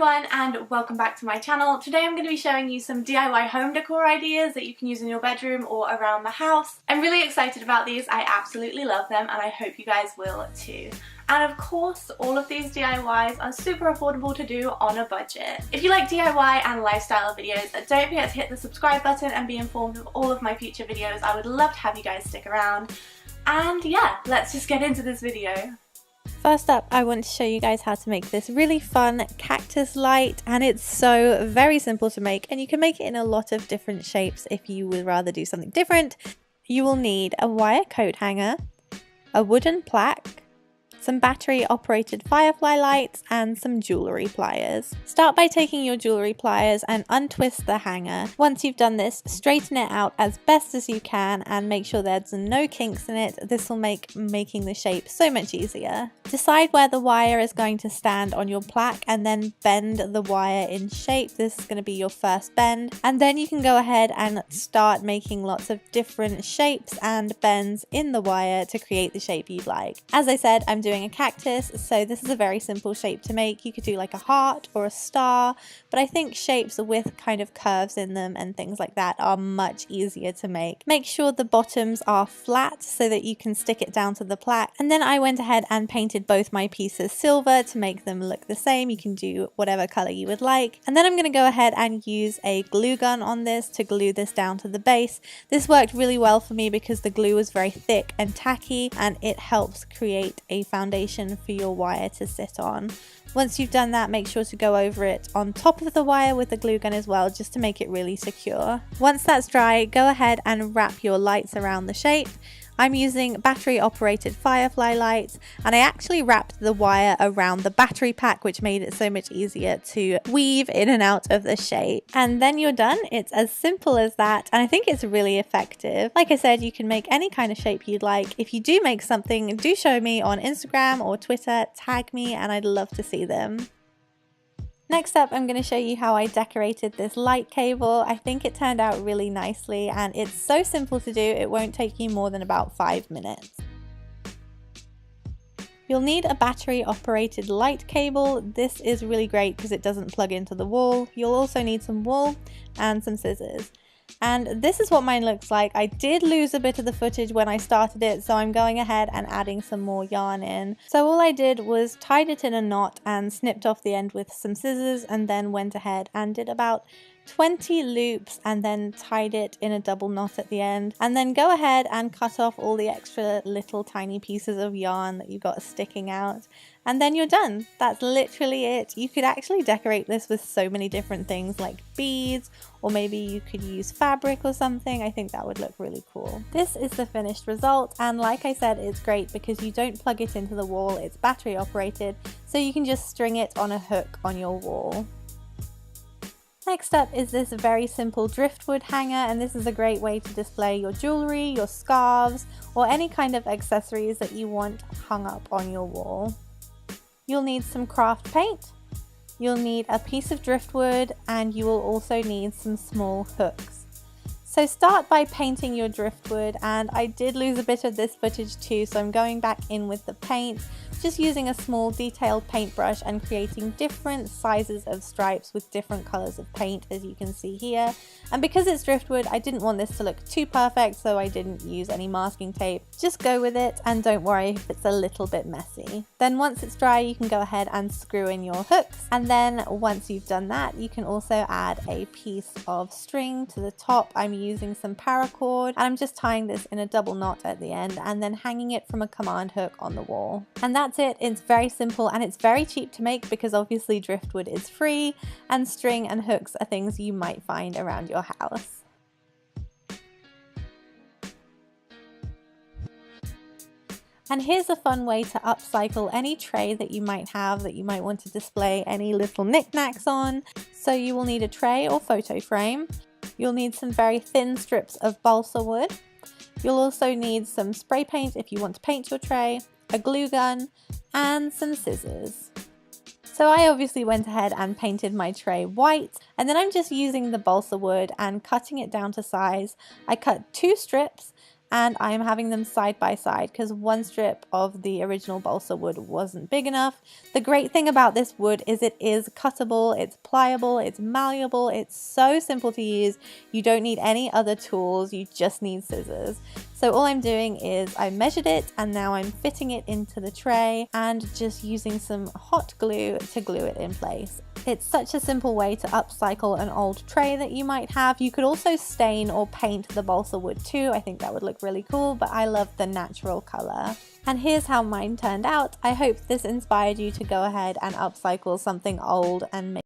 everyone and welcome back to my channel. Today I'm going to be showing you some DIY home decor ideas that you can use in your bedroom or around the house. I'm really excited about these, I absolutely love them and I hope you guys will too. And of course, all of these DIYs are super affordable to do on a budget. If you like DIY and lifestyle videos, don't forget to hit the subscribe button and be informed of all of my future videos. I would love to have you guys stick around. And yeah, let's just get into this video. First up, I want to show you guys how to make this really fun cactus light, and it's so very simple to make, and you can make it in a lot of different shapes if you would rather do something different. You will need a wire coat hanger, a wooden plaque, some battery operated firefly lights, and some jewellery pliers. Start by taking your jewellery pliers and untwist the hanger. Once you've done this, straighten it out as best as you can and make sure there's no kinks in it. This will make making the shape so much easier. Decide where the wire is going to stand on your plaque and then bend the wire in shape. This is going to be your first bend, and then you can go ahead and start making lots of different shapes and bends in the wire to create the shape you'd like. As I said, I'm doing a cactus, so this is a very simple shape to make. You could do like a heart or a star, but I think shapes with kind of curves in them and things like that are much easier to make. Make sure the bottoms are flat so that you can stick it down to the plaque. And then I went ahead and painted both my pieces silver to make them look the same. You can do whatever color you would like. And then I'm going to go ahead and use a glue gun on this to glue this down to the base. This worked really well for me because the glue was very thick and tacky, and it helps create a foundation for your wire to sit on. Once you've done that, make sure to go over it on top of the wire with the glue gun as well, just to make it really secure. Once that's dry, go ahead and wrap your lights around the shape. I'm using battery operated firefly lights, and I actually wrapped the wire around the battery pack, which made it so much easier to weave in and out of the shape. And then you're done. It's as simple as that, and I think it's really effective. Like I said, you can make any kind of shape you'd like. If you do make something, do show me on Instagram or Twitter, tag me, and I'd love to see them. Next up, I'm going to show you how I decorated this light cable. I think it turned out really nicely, and it's so simple to do, it won't take you more than about 5 minutes. You'll need a battery operated light cable. This is really great because it doesn't plug into the wall. You'll also need some wool and some scissors. And this is what mine looks like. I did lose a bit of the footage when I started it, so I'm going ahead and adding some more yarn in. So all I did was tied it in a knot and snipped off the end with some scissors, and then went ahead and did about 20 loops and then tied it in a double knot at the end. And then go ahead and cut off all the extra little tiny pieces of yarn that you've got sticking out. And then you're done. That's literally it. You could actually decorate this with so many different things like beads, or maybe you could use fabric or something. I think that would look really cool. This is the finished result, and like I said, it's great because you don't plug it into the wall. It's battery operated, so you can just string it on a hook on your wall. Next up is this very simple driftwood hanger, and this is a great way to display your jewellery, your scarves, or any kind of accessories that you want hung up on your wall. You'll need some craft paint, you'll need a piece of driftwood, and you will also need some small hooks. So start by painting your driftwood, and I did lose a bit of this footage too, so I'm going back in with the paint, just using a small detailed paintbrush and creating different sizes of stripes with different colours of paint, as you can see here. And because it's driftwood, I didn't want this to look too perfect, so I didn't use any masking tape. Just go with it and don't worry if it's a little bit messy. Then once it's dry, you can go ahead and screw in your hooks, and then once you've done that, you can also add a piece of string to the top. I'm using some paracord, and I'm just tying this in a double knot at the end and then hanging it from a command hook on the wall. And that's it. It's very simple and it's very cheap to make because obviously driftwood is free and string and hooks are things you might find around your house. And here's a fun way to upcycle any tray that you might have that you might want to display any little knickknacks on. So you will need a tray or photo frame. You'll need some very thin strips of balsa wood. You'll also need some spray paint if you want to paint your tray, a glue gun, and some scissors. So I obviously went ahead and painted my tray white, and then I'm just using the balsa wood and cutting it down to size. I cut 2 strips and I am having them side by side because one strip of the original balsa wood wasn't big enough. The great thing about this wood is it is cuttable, it's pliable, it's malleable, it's so simple to use. You don't need any other tools, you just need scissors. So all I'm doing is I measured it and now I'm fitting it into the tray and just using some hot glue to glue it in place. It's such a simple way to upcycle an old tray that you might have. You could also stain or paint the balsa wood too. I think that would look really cool, but I love the natural color. And here's how mine turned out. I hope this inspired you to go ahead and upcycle something old and make